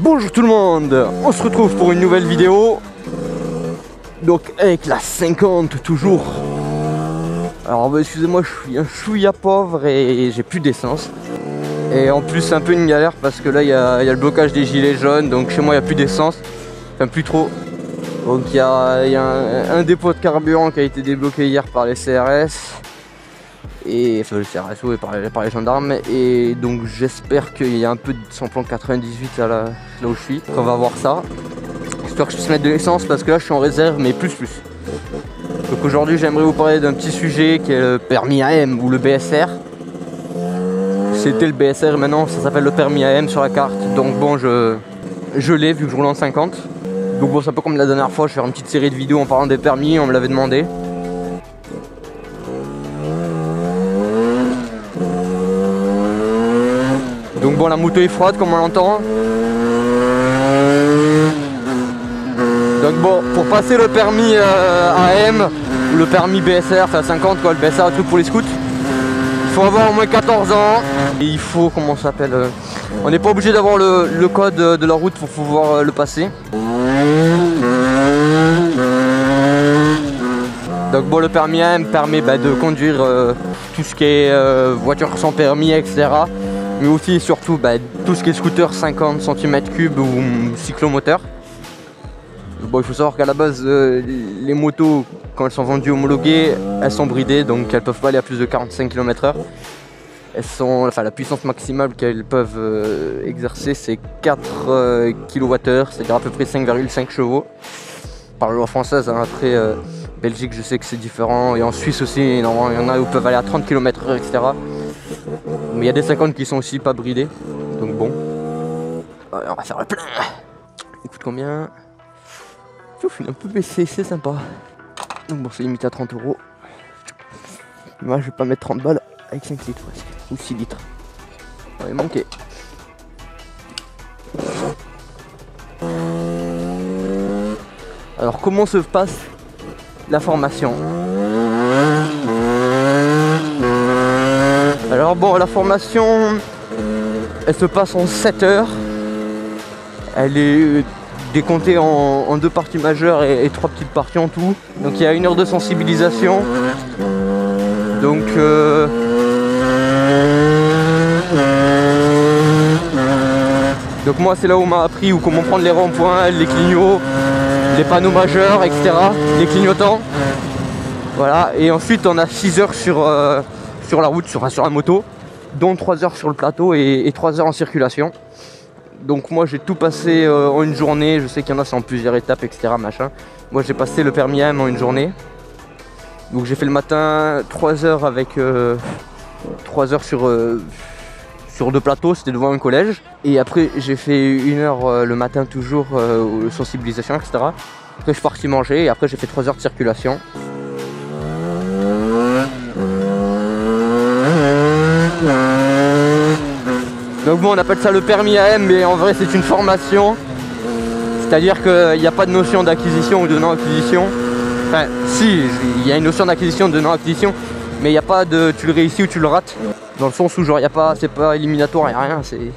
Bonjour tout le monde, on se retrouve pour une nouvelle vidéo. Donc avec la 50 toujours. Alors bah, excusez-moi, je suis un chouïa pauvre et j'ai plus d'essence. Et en plus c'est un peu une galère parce que là il y a le blocage des gilets jaunes. Donc chez moi il n'y a plus d'essence, enfin plus trop. Donc il y a un dépôt de carburant qui a été débloqué hier par les CRS. Et enfin le CRS oui, par les gendarmes. Et donc j'espère qu'il y a un peu de samplon 98 là où je suis. On va voir ça. J'espère que je puisse mettre de l'essence parce que là je suis en réserve mais plus. Donc aujourd'hui j'aimerais vous parler d'un petit sujet qui est le permis AM ou le BSR. C'était le BSR et maintenant ça s'appelle le permis AM sur la carte. Donc bon je l'ai vu que je roule en 50. Donc bon c'est un peu comme la dernière fois, je vais faire une petite série de vidéos en parlant des permis, on me l'avait demandé. Donc bon la moto est froide comme on l'entend. Donc bon pour passer le permis AM ou le permis BSR, enfin 50 quoi, le BSR tout pour les scouts, il faut avoir au moins 14 ans et il faut, comment ça s'appelle, on n'est pas obligé d'avoir le code de la route pour pouvoir le passer. Donc bon le permis AM permet de conduire tout ce qui est voiture sans permis etc. Mais aussi et surtout tout ce qui est scooter 50 cm3 ou cyclomoteur. Bon, il faut savoir qu'à la base les motos quand elles sont vendues homologuées elles sont bridées donc elles peuvent pas aller à plus de 45 km/h. Elles sont, enfin la puissance maximale qu'elles peuvent exercer c'est 4 kWh, c'est-à-dire à peu près 5,5 chevaux par la loi française. Hein. Après Belgique je sais que c'est différent et en Suisse aussi normalement il y en a où peuvent aller à 30 km/h etc. Mais il y a des 50 qui sont aussi pas bridés. Donc bon. On va faire le plein. Il coûte combien? Ouf, il est un peu baissé, c'est sympa. Donc bon c'est limité à 30 €. Moi je vais pas mettre 30 balles avec 5 litres presque. Ou 6 litres. On va manquer. Alors comment se passe la formation? Alors bon la formation elle se passe en 7 heures. Elle est décomptée en 2 parties majeures et 3 petites parties en tout. Donc il y a 1 heure de sensibilisation. Donc moi c'est là où on m'a appris comment prendre les ronds-points, les clignots, les panneaux majeurs, etc. Les clignotants. Voilà, et ensuite on a 6 heures sur la route, sur la moto, dont 3 heures sur le plateau et 3 heures en circulation. Donc moi j'ai tout passé en une journée, je sais qu'il y en a c'est en plusieurs étapes, etc. Machin. Moi j'ai passé le permis AM en une journée. Donc j'ai fait le matin 3 heures avec 3 heures sur 2 plateaux, c'était devant un collège. Et après j'ai fait 1 heure le matin toujours, sensibilisation, etc. Après je suis parti manger et après j'ai fait 3 heures de circulation. Donc bon on appelle ça le permis AM mais en vrai c'est une formation. C'est-à-dire qu'il n'y a pas de notion d'acquisition ou de non-acquisition. Enfin si, il y a une notion d'acquisition, de non-acquisition, mais il n'y a pas de tu le réussis ou tu le rates. Dans le sens où genre il y a pas, c'est pas éliminatoire, il n'y a rien. C'est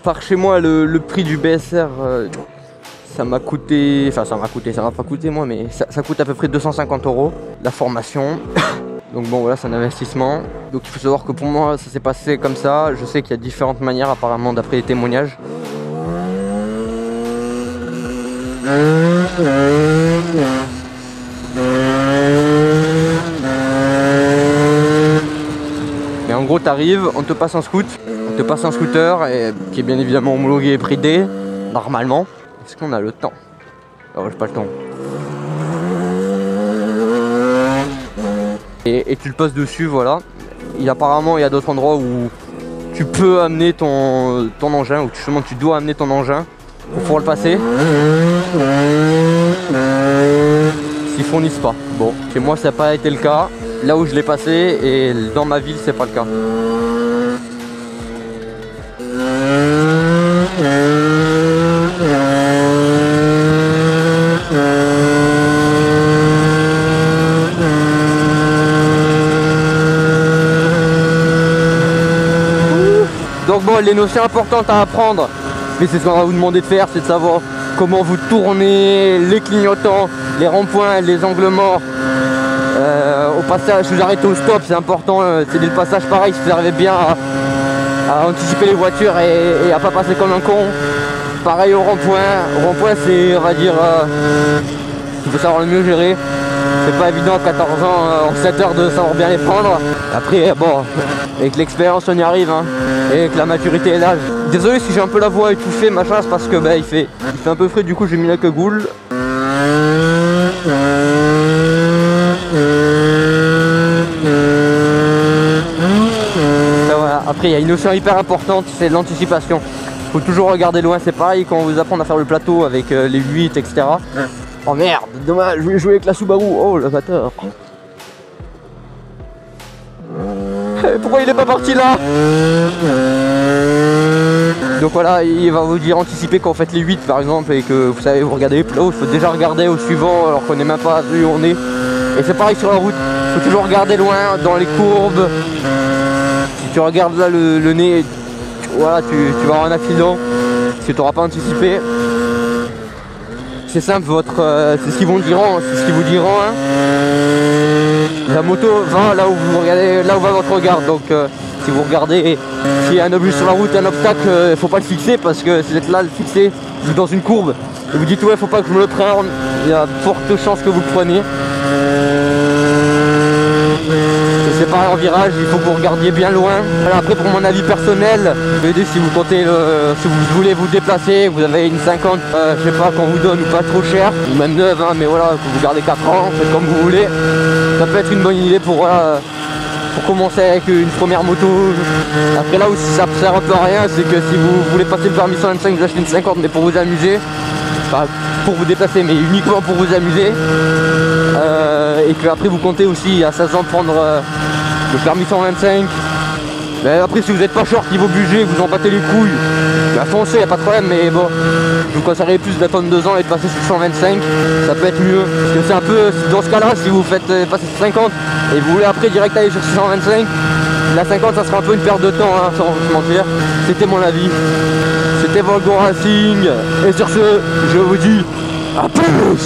par chez moi le prix du BSR ça m'a coûté, enfin ça m'a pas coûté moi mais ça coûte à peu près 250 € la formation. Donc bon voilà c'est un investissement. Donc il faut savoir que pour moi ça s'est passé comme ça. Je sais qu'il y a différentes manières apparemment d'après les témoignages. Mais en gros t'arrives, on te passe un scooter et, qui est bien évidemment homologué et bridé, normalement. Est-ce qu'on a le temps? Oh j'ai pas le temps. Et tu le passes dessus, voilà. Et apparemment il y a d'autres endroits où tu peux amener ton engin, ou justement tu dois amener ton engin pour pouvoir le passer. S'ils fournissent pas. Bon, chez moi ça n'a pas été le cas. Là où je l'ai passé et dans ma ville c'est pas le cas. Donc bon, les notions importantes à apprendre, Mais c'est ce qu'on va vous demander de faire, c'est de savoir comment vous tournez, les clignotants, les ronds-points, les angles morts. Au passage, si vous arrêtez au stop, c'est important, c'est dès le passage pareil, si vous arrivez bien à anticiper les voitures et à pas passer comme un con. Pareil au rond-point. Au rond-point, c'est, on va dire, il faut savoir le mieux gérer. C'est pas évident à 14 ans, en 7 heures de savoir bien les prendre. Après, bon, avec l'expérience on y arrive, hein, et avec la maturité et l'âge. Désolé si j'ai un peu la voix étouffée, machin, c'est parce que bah, il fait un peu frais, du coup j'ai mis la cagoule. Voilà. Après, il y a une notion hyper importante, c'est l'anticipation. Faut toujours regarder loin, c'est pareil quand on vous apprend à faire le plateau avec les 8, etc. Oh merde, dommage, je voulais jouer avec la Subaru, oh le bâtard. Pourquoi il est pas parti là? Donc voilà, il va vous dire anticiper quand vous faites les 8 par exemple et que vous savez, vous regardez les plots, il faut déjà regarder au suivant alors qu'on n'est même pas vu où on est. Et c'est pareil sur la route, il faut toujours regarder loin dans les courbes. Si tu regardes là le nez, voilà, tu vas avoir un accident parce que tu n'auras pas anticipé. C'est simple, c'est ce qu'ils vous diront, hein. La moto va là où vous regardez, là où va votre regard. Donc si vous regardez, s'il y a un objet sur la route, un obstacle, il faut pas le fixer parce que si vous êtes là le fixer, vous êtes dans une courbe et vous dites ouais, faut pas que je me le prenne, il y a de fortes chances que vous le preniez. C'est pareil en virage, il faut que vous regardiez bien loin. Voilà, après pour mon avis personnel, je vais dire si vous comptez, si vous voulez vous déplacer, vous avez une 50, je sais pas, qu'on vous donne ou pas trop cher, ou même 9, hein, mais voilà, que vous gardez 4 ans, faites comme vous voulez. Ça peut être une bonne idée pour commencer avec une première moto. Après là où ça sert un peu à rien, c'est que si vous voulez passer le permis 125, vous achetez une 50 mais pour vous amuser, enfin pour vous déplacer mais uniquement pour vous amuser. Et que après vous comptez aussi à 16 ans prendre le permis 125. Mais après si vous n'êtes pas short niveau budget, vous en battez les couilles, bah foncez, y a pas de problème, mais bon, je vous conseillerais plus d'attendre 2 ans et de passer sur 125, ça peut être mieux. Parce que c'est un peu, dans ce cas là, si vous faites passer sur 50 et vous voulez après direct aller sur 125, la 50 ça sera un peu une perte de temps, hein, sans vous mentir. C'était mon avis, c'était Volgo Racing, et sur ce, je vous dis à plus.